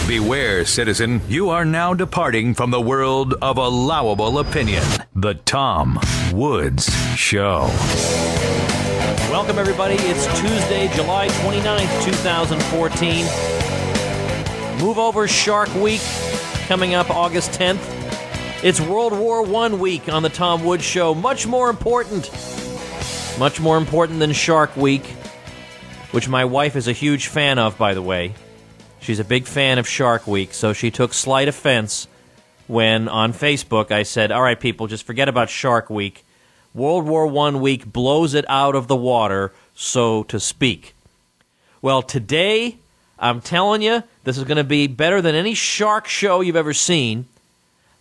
Beware, citizen, you are now departing from the world of allowable opinion. The Tom Woods Show. Welcome, everybody. It's Tuesday, July 29th, 2014. Move over Shark Week coming up August 10th. It's World War I week on the Tom Woods Show. Much more important than Shark Week, which my wife is a huge fan of, by the way. She's a big fan of Shark Week, so she took slight offense when on Facebook I said, all right, people, just forget about Shark Week. World War I week blows it out of the water, so to speak. Well, today, I'm telling you, this is going to be better than any shark show you've ever seen,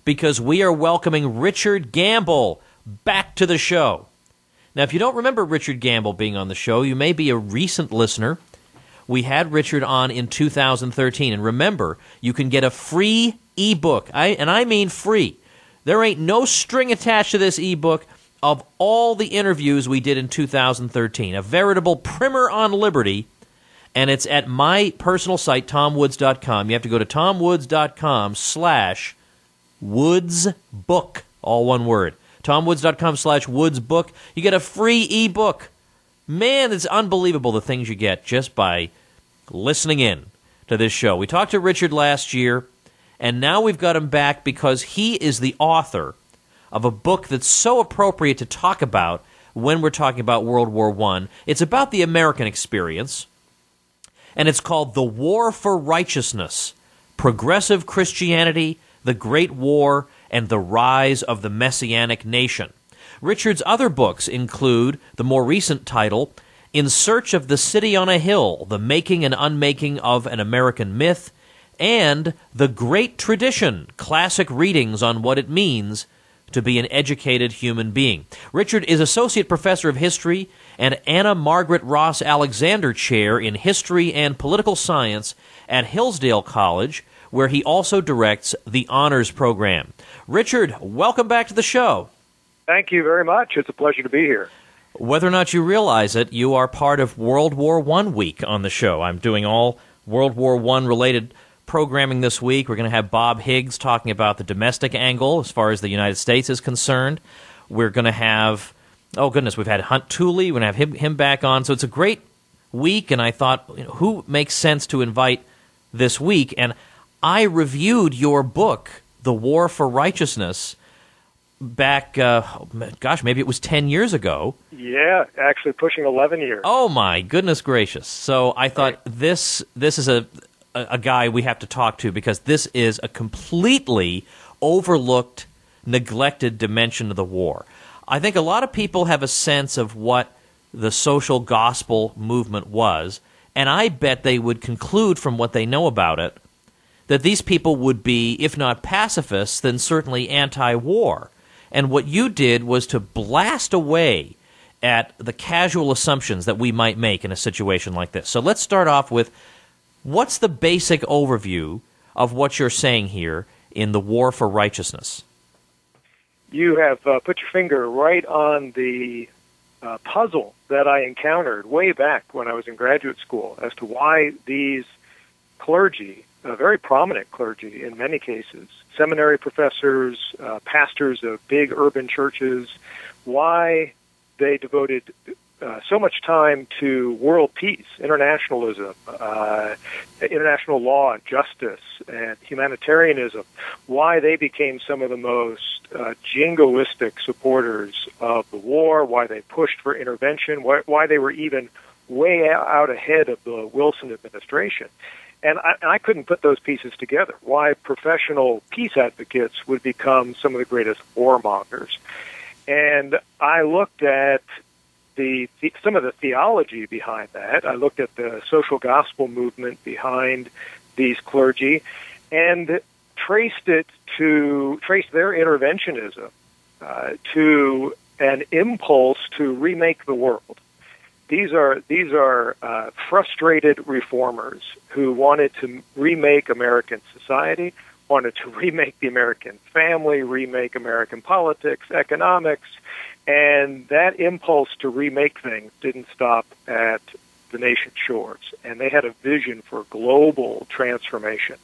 because we are welcoming Richard Gamble back to the show. Now, if you don't remember Richard Gamble being on the show, you may be a recent listener. We had Richard on in 2013, and remember, you can get a free ebook, and I mean free. There ain't no string attached to this ebook of all the interviews we did in 2013, a veritable primer on liberty, and it's at my personal site, tomwoods.com. You have to go to tomwoods.com/woodsbook, all one word. tomwoods.com/woodsbook. You get a free ebook. Man, it's unbelievable the things you get just by listening in to this show. We talked to Richard last year, and now we've got him back because he is the author of a book that's so appropriate to talk about when we're talking about World War I. It's about the American experience, and it's called The War for Righteousness, Progressive Christianity, the Great War, and the Rise of the Messianic Nation. Richard's other books include the more recent title, In Search of the City on a Hill, The Making and Unmaking of an American Myth, and The Great Tradition, classic readings on what it means to be an educated human being. Richard is Associate Professor of History and Anna Margaret Ross Alexander Chair in History and Political Science at Hillsdale College, where he also directs the Honors Program. Richard, welcome back to the show. Thank you very much. It's a pleasure to be here. Whether or not you realize it, you are part of World War I week on the show. I'm doing all World War I related programming this week. We're going to have Bob Higgs talking about the domestic angle as far as the United States is concerned. We're going to have, oh goodness, we've had Hunt Tooley. We're going to have him back on. So it's a great week, and I thought, who makes sense to invite this week? And I reviewed your book, The War for Righteousness, back, maybe it was 10 years ago. Yeah, actually pushing 11 years. Oh, my goodness gracious. So I thought this is a guy we have to talk to, because this is a completely overlooked, neglected dimension of the war. I think a lot of people have a sense of what the social gospel movement was, and I bet they would conclude from what they know about it that these people would be, if not pacifists, then certainly anti-war. And what you did was to blast away at the casual assumptions that we might make in a situation like this. So let's start off with, what's the basic overview of what you're saying here in The War for Righteousness? You have put your finger right on the puzzle that I encountered way back when I was in graduate school as to why these clergy, very prominent clergy in many cases, seminary professors, pastors of big urban churches, why they devoted so much time to world peace, internationalism, international law and justice, and humanitarianism, why they became some of the most jingoistic supporters of the war, why they pushed for intervention, why they were even way out ahead of the Wilson administration. And I couldn't put those pieces together, why professional peace advocates would become some of the greatest warmongers. And I looked at some of the theology behind that. I looked at the social gospel movement behind these clergy and traced their interventionism to an impulse to remake the world. These are frustrated reformers who wanted to remake American society, wanted to remake the American family, remake American politics, economics, and that impulse to remake things didn't stop at the nation's shores, and they had a vision for global transformation.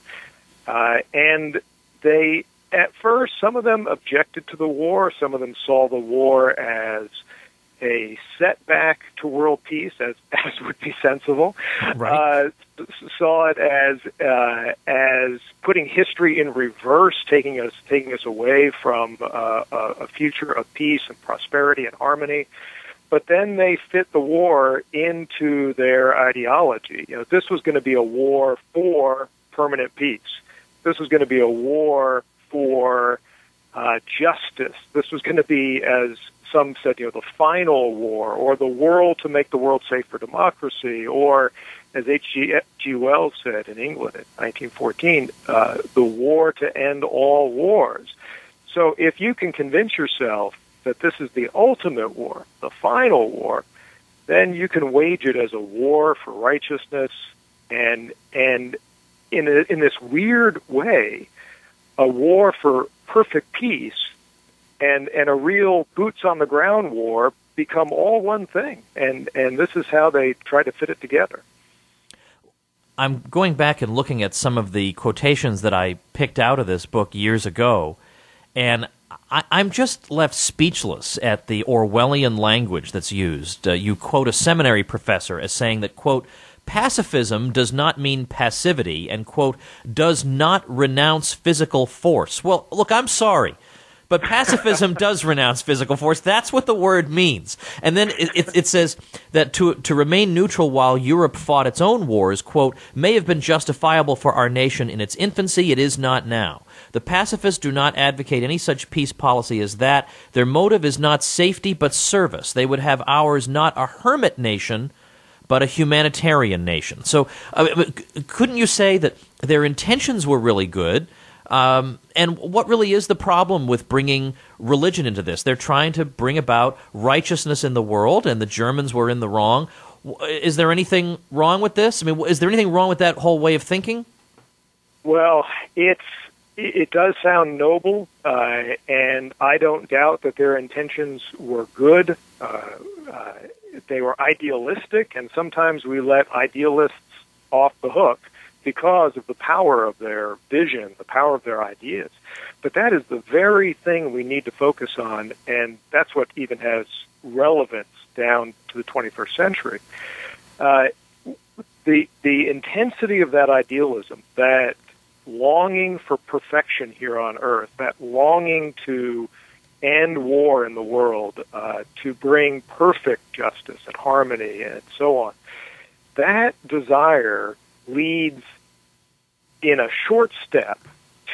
And they, at first, some of them objected to the war. Some of them saw the war as a setback to world peace, as would be sensible. Right. Saw it as putting history in reverse, taking us away from a future of peace and prosperity and harmony. But then they fit the war into their ideology. You know, this was going to be a war for permanent peace. This was going to be a war for justice. This was going to be, as some said, you know, the final war, or the world to make the world safe for democracy, or, as H.G. Wells said in England in 1914, the war to end all wars. So if you can convince yourself that this is the ultimate war, the final war, then you can wage it as a war for righteousness, and in this weird way, a war for perfect peace and a real boots on the ground war become all one thing. And this is how they try to fit it together. I'm going back and looking at some of the quotations that I picked out of this book years ago, and I'm just left speechless at the Orwellian language that's used. You quote a seminary professor as saying that, quote, pacifism does not mean passivity, and, quote, does not renounce physical force. Well, look, I'm sorry, but pacifism does renounce physical force. That's what the word means. And then it says that to remain neutral while Europe fought its own wars, quote, may have been justifiable for our nation in its infancy. It is not now. The pacifists do not advocate any such peace policy as that. Their motive is not safety but service. They would have ours not a hermit nation, but a humanitarian nation. So couldn't you say that their intentions were really good? And what really is the problem with bringing religion into this? They're trying to bring about righteousness in the world, and the Germans were in the wrong. Is there anything wrong with this? I mean, is there anything wrong with that whole way of thinking? Well, it does sound noble, and I don't doubt that their intentions were good. They were idealistic, and sometimes we let idealists off the hook because of the power of their vision, the power of their ideas. But that is the very thing we need to focus on, and that's what even has relevance down to the 21st century. The intensity of that idealism, that longing for perfection here on earth, that longing to end war in the world, to bring perfect justice and harmony and so on, that desire leads in a short step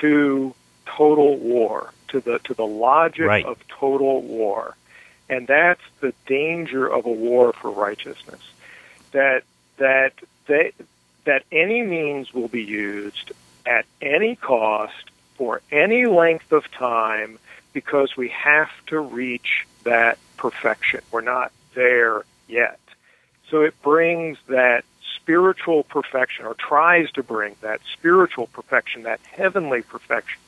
to total war, to the logic right. of total war. And that's the danger of a war for righteousness. That any means will be used at any cost for any length of time, because we have to reach that perfection. We're not there yet. So it brings that spiritual perfection, or tries to bring that spiritual perfection, that heavenly perfection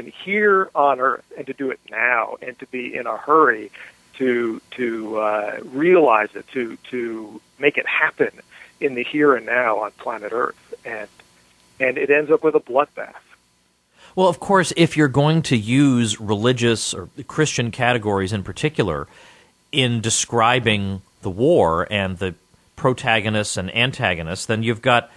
here on earth, and to do it now, and to be in a hurry to realize it, to make it happen in the here and now on planet Earth, and it ends up with a bloodbath. Well, of course, if you're going to use religious or Christian categories in particular in describing the war and the protagonists and antagonists, then you've got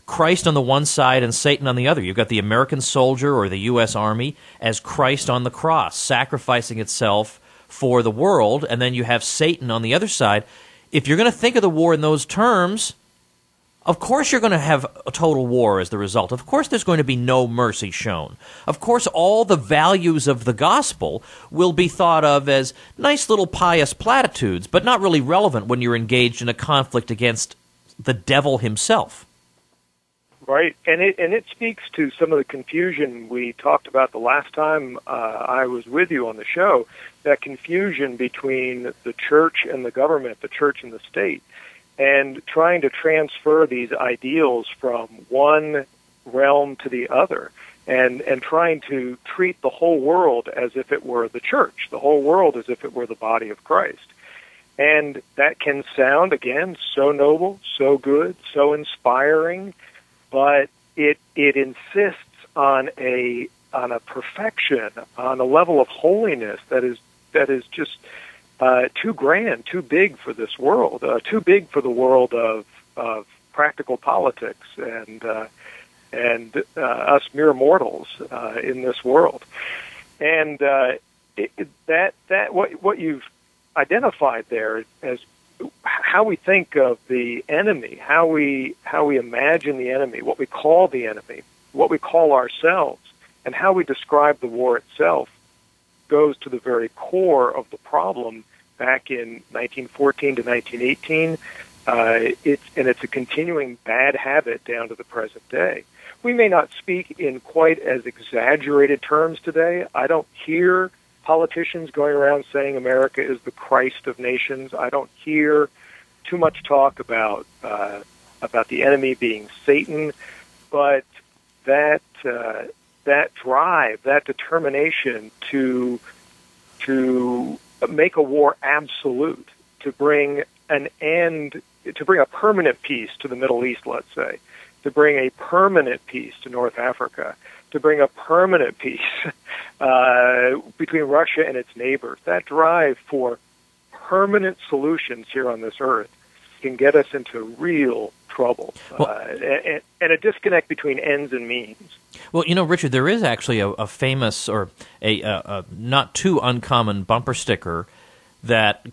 Christ on the one side and Satan on the other. You've got the American soldier or the U.S. Army as Christ on the cross, sacrificing itself for the world, and then you have Satan on the other side. If you're going to think of the war in those terms, of course you're going to have a total war as the result. Of course there's going to be no mercy shown. Of course all the values of the gospel will be thought of as nice little pious platitudes, but not really relevant when you're engaged in a conflict against the devil himself. Right, and it speaks to some of the confusion we talked about the last time I was with you on the show, that confusion between the church and the government, the church and the state, and trying to transfer these ideals from one realm to the other, and trying to treat the whole world as if it were the church, the whole world as if it were the body of Christ. And that can sound, again, so noble, so good, so inspiring, but it insists on a perfection, on a level of holiness that is just too grand, too big for this world, too big for the world of practical politics and us mere mortals in this world. And what you've identified there as how we think of the enemy, how we imagine the enemy, what we call the enemy, what we call ourselves, and how we describe the war itself goes to the very core of the problem back in 1914 to 1918. It's a continuing bad habit down to the present day. We may not speak in quite as exaggerated terms today. I don't hear politicians going around saying America is the Christ of nations. I don't hear too much talk about the enemy being Satan, but that drive, that determination to make a war absolute, to bring an end, to bring a permanent peace to the Middle East, let's say, to bring a permanent peace to North Africa, to bring a permanent peace between Russia and its neighbors. That drive for permanent solutions here on this earth can get us into real trouble, and a disconnect between ends and means. Well, Richard, there is actually a famous or a not too uncommon bumper sticker that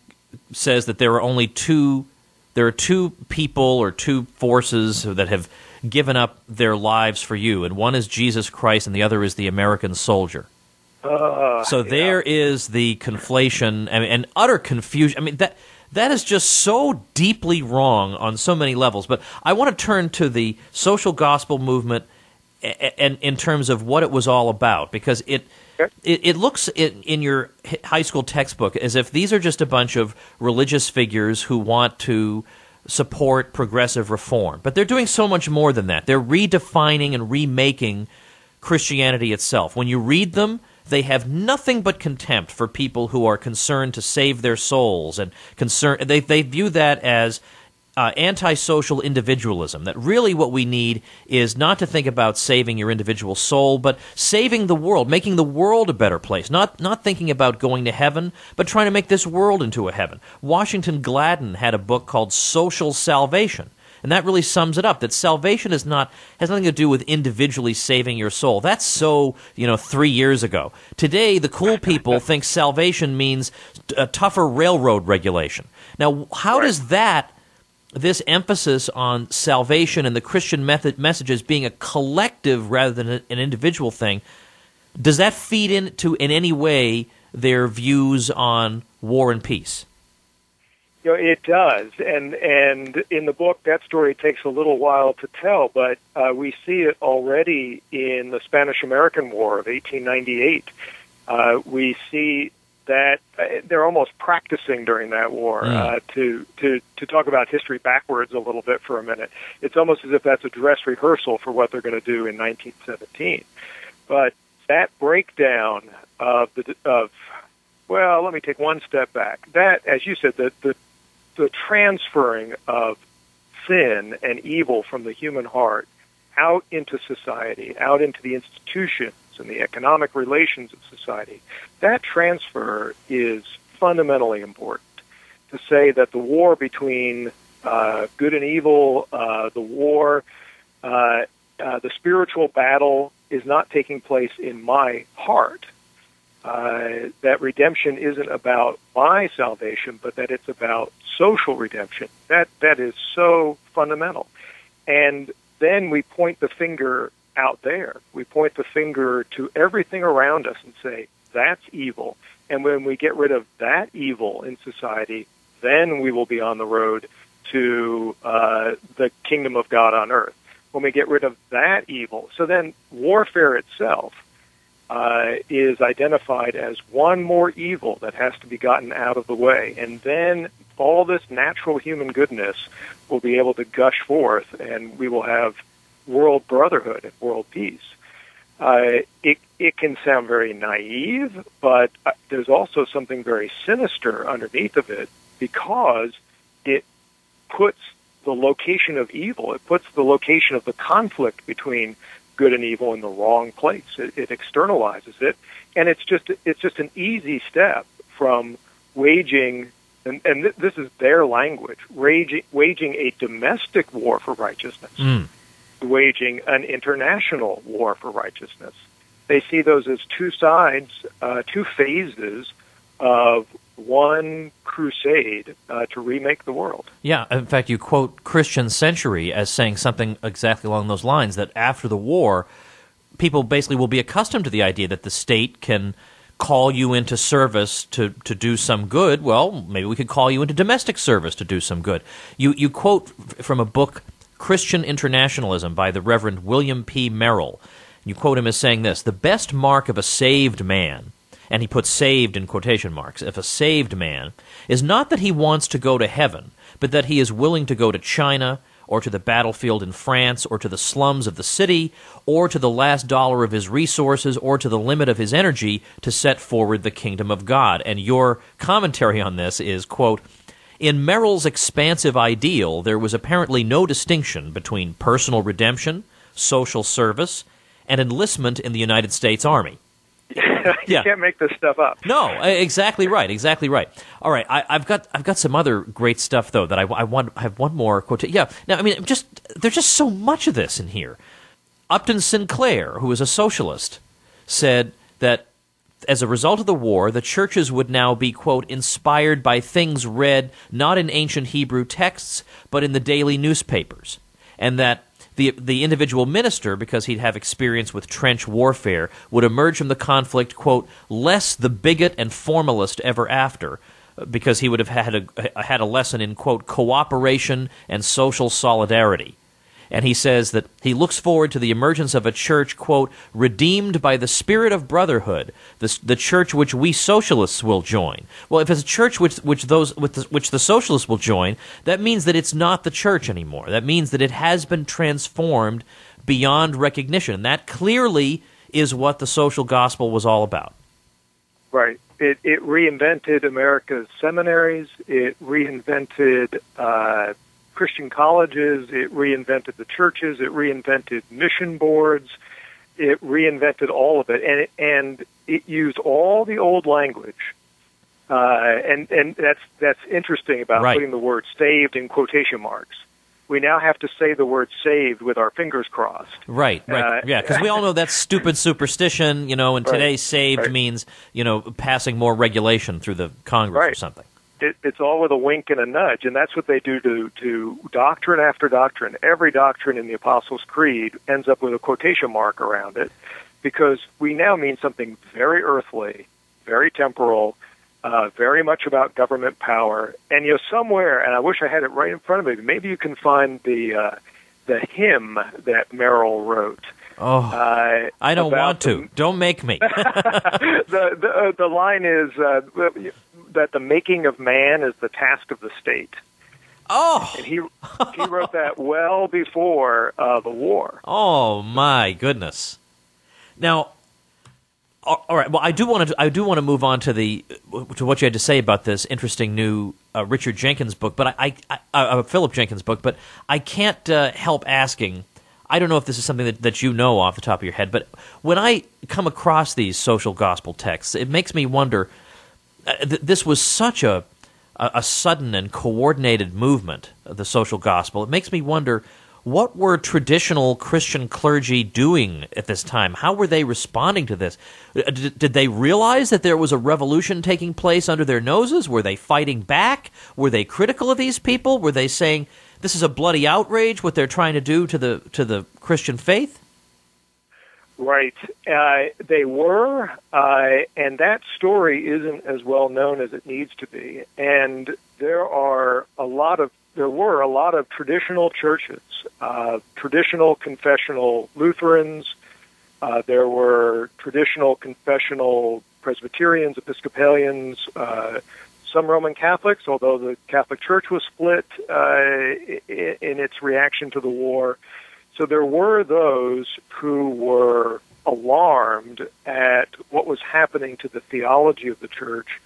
says that there are two people or two forces that have given up their lives for you, and one is Jesus Christ and the other is the American soldier. So there is the conflation and utter confusion. I mean, that is just so deeply wrong on so many levels. But I want to turn to the social gospel movement and in terms of what it was all about, because it looks in your high school textbook as if these are just a bunch of religious figures who want to support progressive reform. But they're doing so much more than that. They're redefining and remaking Christianity itself. When you read them, they have nothing but contempt for people who are concerned to save their souls, and they view that as antisocial individualism, that really what we need is not to think about saving your individual soul, but saving the world, making the world a better place, not thinking about going to heaven, but trying to make this world into a heaven. Washington Gladden had a book called Social Salvation, and that really sums it up, that salvation has nothing to do with individually saving your soul. That's 3 years ago. Today, the cool people think salvation means a tougher railroad regulation. Now, how does this emphasis on salvation and the Christian messages being a collective rather than an individual thing, does that feed into in any way their views on war and peace? It does, and in the book, that story takes a little while to tell, but we see it already in the Spanish-American War of 1898. We see that they're almost practicing during that war. To talk about history backwards a little bit for a minute, it's almost as if that's a dress rehearsal for what they're going to do in 1917. But that breakdown let me take one step back. That, as you said, the transferring of sin and evil from the human heart out into society, out into the institutions and the economic relations of society, that transfer is fundamentally important. To say that the war between good and evil, the spiritual battle is not taking place in my heart, that redemption isn't about my salvation, but that it's about social redemption. That is so fundamental. And then we point the finger out there. We point the finger to everything around us and say, that's evil. And when we get rid of that evil in society, then we will be on the road to the kingdom of God on earth. When we get rid of that evil, so then warfare itself is identified as one more evil that has to be gotten out of the way. And then all this natural human goodness will be able to gush forth, and we will have world brotherhood and world peace. It can sound very naive, but there's also something very sinister underneath of it because it puts the location of evil, it puts the location of the conflict between good and evil in the wrong place. It externalizes it, and it's just an easy step from waging, and this is their language, waging a domestic war for righteousness, waging an international war for righteousness. They see those as two sides, two phases of one crusade to remake the world. Yeah, in fact, you quote Christian Century as saying something exactly along those lines, that after the war, people basically will be accustomed to the idea that the state can call you into service to do some good. Well, maybe we could call you into domestic service to do some good. You quote from a book, Christian Internationalism, by the Reverend William P. Merrill. You quote him as saying this: "The best mark of a saved man," and he puts saved in quotation marks, "if a saved man, is not that he wants to go to heaven, but that he is willing to go to China, or to the battlefield in France, or to the slums of the city, or to the last dollar of his resources, or to the limit of his energy to set forward the kingdom of God." And your commentary on this is, quote, "In Merrill's expansive ideal, there was apparently no distinction between personal redemption, social service, and enlistment in the United States Army." You can't make this stuff up. No, exactly right, exactly right. All right, I've got some other great stuff though that I have one more quote. Yeah, now I mean, there's just so much of this in here. Upton Sinclair, who is a socialist, said that as a result of the war, the churches would now be, quote, "inspired by things read not in ancient Hebrew texts but in the daily newspapers," and that the individual minister, because he'd have experience with trench warfare, would emerge from the conflict, quote, "less the bigot and formalist ever after," because he would have had a lesson in, quote, "cooperation and social solidarity." And he says that he looks forward to the emergence of a church, quote, "redeemed by the spirit of brotherhood, the church which we socialists will join." Well, if it's a church which the socialists will join, that means that it's not the church anymore. That means that it has been transformed beyond recognition. And that clearly is what the social gospel was all about. Right. It reinvented America's seminaries. It reinvented Christian colleges, it reinvented the churches, it reinvented mission boards, it reinvented all of it, and it used all the old language, and that's interesting about putting the word saved in quotation marks. We now have to say the word saved with our fingers crossed. Right. Yeah, because we all know that's stupid superstition, and today saved means, passing more regulation through the Congress or something. It's all with a wink and a nudge, and that's what they do to doctrine after doctrine. Every doctrine in the Apostles' Creed ends up with a quotation mark around it, because we now mean something very earthly, very temporal, very much about government power. And somewhere, and I wish I had it right in front of me, maybe you can find the hymn that Merrill wrote. Oh, I don't want to. Don't make me. The line is that the making of man is the task of the state. Oh, and he wrote that well before the war. Oh my goodness! Now, all right. Well, I do want to move on to what you had to say about this interesting new Richard Jenkins book, but Philip Jenkins book. But I can't help asking. I don't know if this is something that you know off the top of your head, but when I come across these social gospel texts, it makes me wonder. This was such a sudden and coordinated movement of the social gospel. It makes me wonder, what were traditional Christian clergy doing at this time? How were they responding to this? Did they realize that there was a revolution taking place under their noses? Were they fighting back? Were they critical of these people? Were they saying, this is a bloody outrage, what they're trying to do to the Christian faith? Right. They were, and that story isn't as well known as it needs to be. And there were a lot of traditional churches, traditional confessional Lutherans. There were traditional confessional Presbyterians, Episcopalians, some Roman Catholics, although the Catholic Church was split in its reaction to the war. So there were those who were alarmed at what was happening to the theology of the church,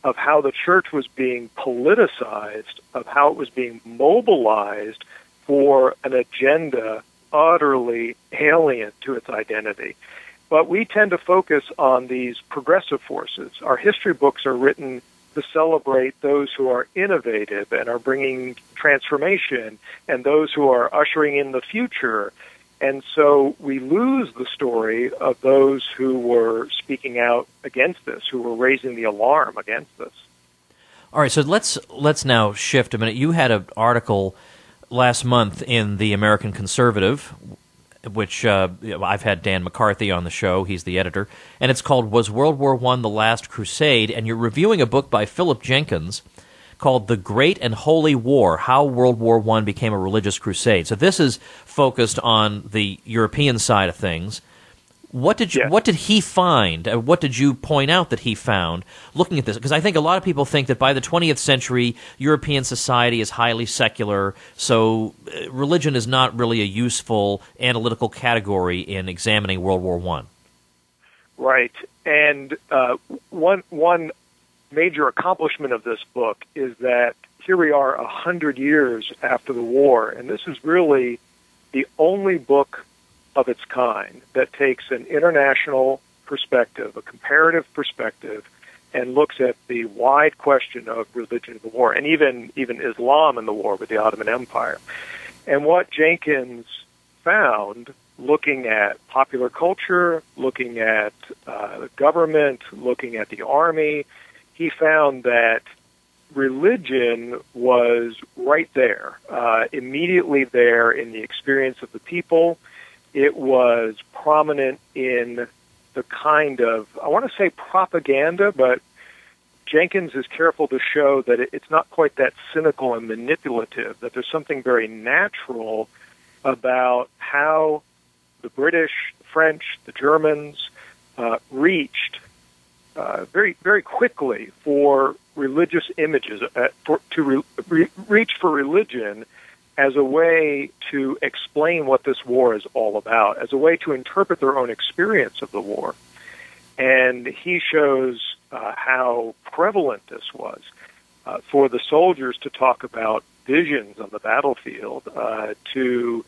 of how the church was being politicized, of how it was being mobilized for an agenda utterly alien to its identity. But we tend to focus on these progressive forces. Our history books are written to celebrate those who are innovative and are bringing transformation, and those who are ushering in the future. And so we lose the story of those who were speaking out against this, who were raising the alarm against this. All right, so let's now shift a minute. You had an article last month in the American Conservative, which I've had Dan McCarthy on the show. He's the editor. And it's called Was World War I the Last Crusade? And you're reviewing a book by Philip Jenkins called The Great and Holy War, How World War I Became a Religious Crusade. So this is focused on the European side of things. What did he find? What did you point out that he found looking at this? Because I think a lot of people think that by the 20th century, European society is highly secular, so religion is not really a useful analytical category in examining World War I. Right. And one major accomplishment of this book is that here we are 100 years after the war, and this is really the only book of its kind that takes an international perspective, a comparative perspective, and looks at the wide question of religion in the war, and even Islam in the war with the Ottoman Empire. And what Jenkins found, looking at popular culture, looking at the government, looking at the army, he found that religion was right there, immediately there in the experience of the people. It was prominent in the kind of, I want to say propaganda, but Jenkins is careful to show that it's not quite that cynical and manipulative, that there's something very natural about how the British, the French, the Germans reached very, very quickly for religious images, reach for religion as a way to explain what this war is all about, as a way to interpret their own experience of the war. And he shows how prevalent this was for the soldiers to talk about visions on the battlefield, to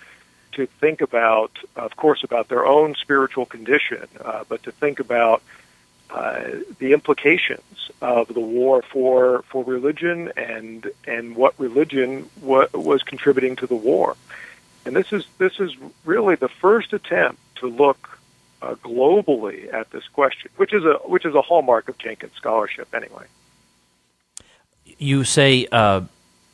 think about, of course, about their own spiritual condition, but to think about the implications of the war for religion and what religion was contributing to the war. And this is really the first attempt to look globally at this question, which is a hallmark of Jenkins' scholarship anyway. You say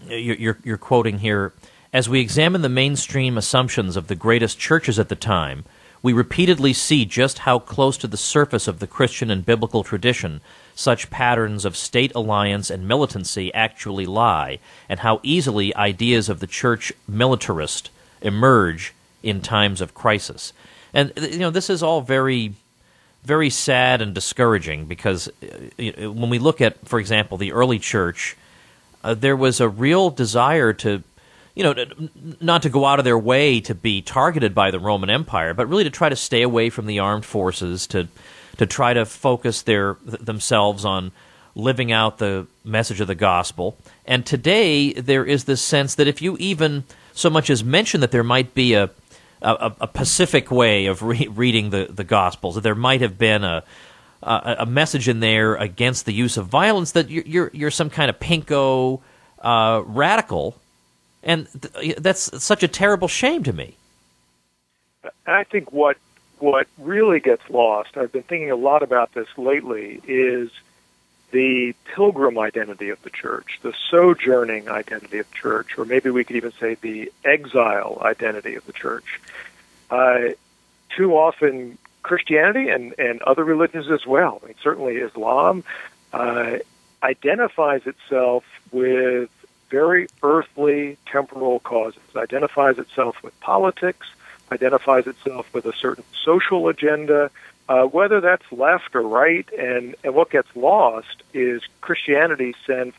you're quoting here, as we examine the mainstream assumptions of the greatest churches at the time, we repeatedly see just how close to the surface of the Christian and biblical tradition such patterns of state alliance and militancy actually lie, and how easily ideas of the church militarist emerge in times of crisis. And this is all very, very sad and discouraging, because when we look at, for example, the early church, there was a real desire to not to go out of their way to be targeted by the Roman Empire, but really to try to stay away from the armed forces, to try to focus themselves on living out the message of the gospel. And today there is this sense that if you even so much as mention that there might be a pacific way of reading the Gospels, that there might have been a message in there against the use of violence, that you're some kind of pinko radical. And that's such a terrible shame to me. I think what really gets lost, I've been thinking a lot about this lately, is the pilgrim identity of the church, the sojourning identity of the church, or maybe we could even say the exile identity of the church. Too often, Christianity and other religions as well, I mean, certainly Islam, identifies itself with very earthly, temporal causes, identifies itself with politics, identifies itself with a certain social agenda, whether that's left or right. And what gets lost is Christianity's sense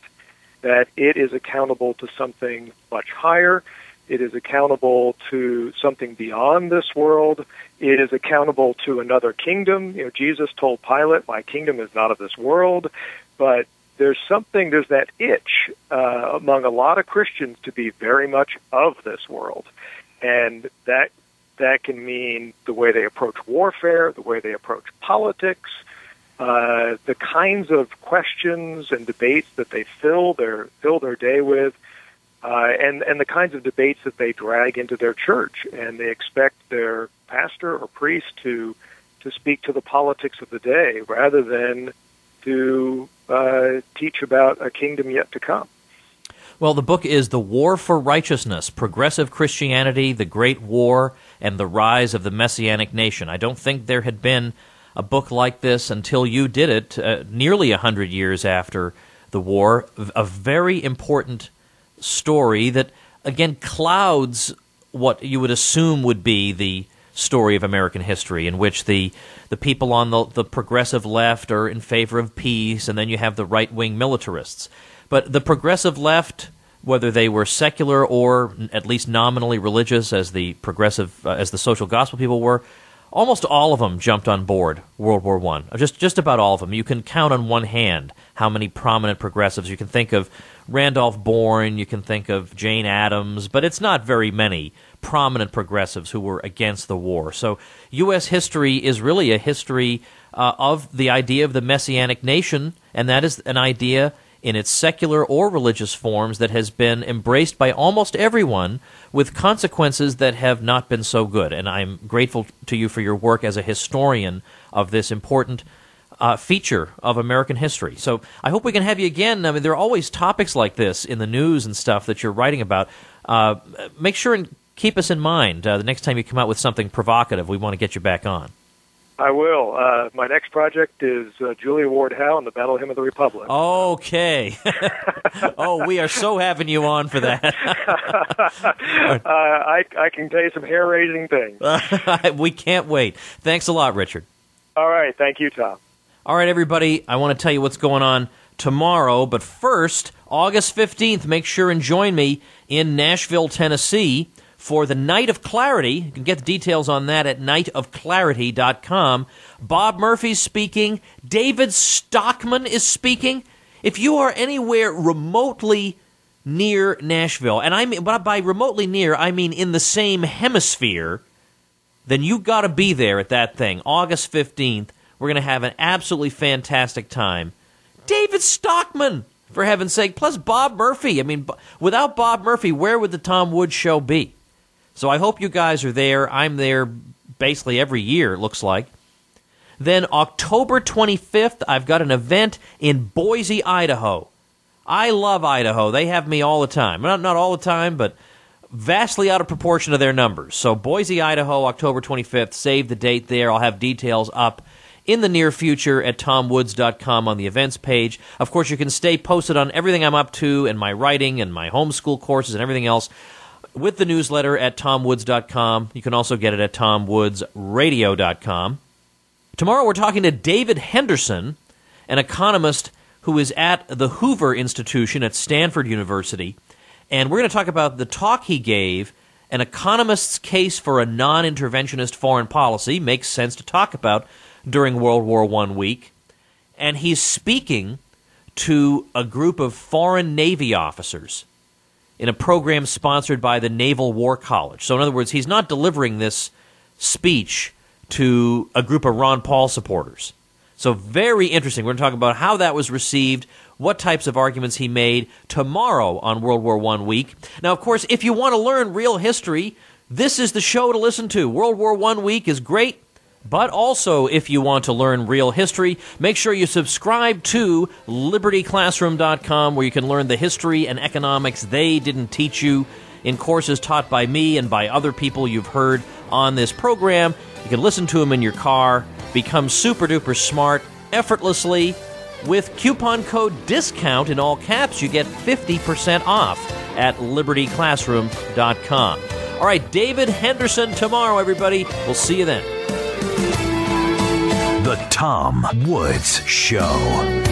that it is accountable to something much higher. It is accountable to something beyond this world. It is accountable to another kingdom. Jesus told Pilate, "My kingdom is not of this world." But there's that itch among a lot of Christians to be very much of this world. And that can mean the way they approach warfare, the way they approach politics, the kinds of questions and debates that they fill their day with, and the kinds of debates that they drag into their church. And they expect their pastor or priest to speak to the politics of the day rather than to teach about a kingdom yet to come. Well, the book is The War for Righteousness, Progressive Christianity, the Great War, and the Rise of the Messianic Nation. I don't think there had been a book like this until you did it, nearly 100 years after the war. A very important story that, again, clouds what you would assume would be the story of American history, in which the people on the progressive left are in favor of peace, and then you have the right-wing militarists. But the progressive left, whether they were secular or at least nominally religious, as the social gospel people were, almost all of them jumped on board World War I. Just about all of them. You can count on one hand how many prominent progressives. You can think of Randolph Bourne, you can think of Jane Addams, but it's not very many prominent progressives who were against the war. So U.S. history is really a history of the idea of the Messianic nation, and that is an idea in its secular or religious forms that has been embraced by almost everyone, with consequences that have not been so good. And I'm grateful to you for your work as a historian of this important feature of American history. So I hope we can have you again. I mean, there are always topics like this in the news and stuff that you're writing about. Make sure and keep us in mind the next time you come out with something provocative. We want to get you back on. I will. My next project is Julia Ward Howe and the Battle Hymn of the Republic. Okay. Oh, we are so having you on for that. I can tell you some hair-raising things. We can't wait. Thanks a lot, Richard. All right. Thank you, Tom. All right, everybody. I want to tell you what's going on tomorrow. But first, August 15th, make sure and join me in Nashville, Tennessee, for the Night of Clarity. You can get the details on that at nightofclarity.com. Bob Murphy's speaking. David Stockman is speaking. If you are anywhere remotely near Nashville, and I mean, by remotely near, I mean in the same hemisphere, then you got to be there at that thing. August 15th. We're going to have an absolutely fantastic time. David Stockman, for heaven's sake, plus Bob Murphy. I mean, without Bob Murphy, where would the Tom Woods Show be? So I hope you guys are there. I'm there basically every year, it looks like. Then October 25th, I've got an event in Boise, Idaho. I love Idaho. They have me all the time. Not all the time, but vastly out of proportion to their numbers. So Boise, Idaho, October 25th. Save the date there. I'll have details up in the near future at tomwoods.com on the events page. Of course, you can stay posted on everything I'm up to and my writing and my homeschool courses and everything else with the newsletter at tomwoods.com. You can also get it at tomwoodsradio.com. Tomorrow we're talking to David Henderson, an economist who is at the Hoover Institution at Stanford University, and we're going to talk about the talk he gave, An Economist's Case for a Non-Interventionist Foreign Policy. Makes sense to talk about during World War I week. And he's speaking to a group of foreign Navy officers in a program sponsored by the Naval War College. So in other words, he's not delivering this speech to a group of Ron Paul supporters. So very interesting. We're going to talk about how that was received, what types of arguments he made tomorrow on World War I week. Now, of course, if you want to learn real history, this is the show to listen to. World War I week is great. But also, if you want to learn real history, make sure you subscribe to libertyclassroom.com, where you can learn the history and economics they didn't teach you in courses taught by me and by other people you've heard on this program. You can listen to them in your car, become super-duper smart effortlessly. With coupon code DISCOUNT in all caps, you get 50% off at libertyclassroom.com. All right, David Henderson tomorrow, everybody. We'll see you then. The Tom Woods Show.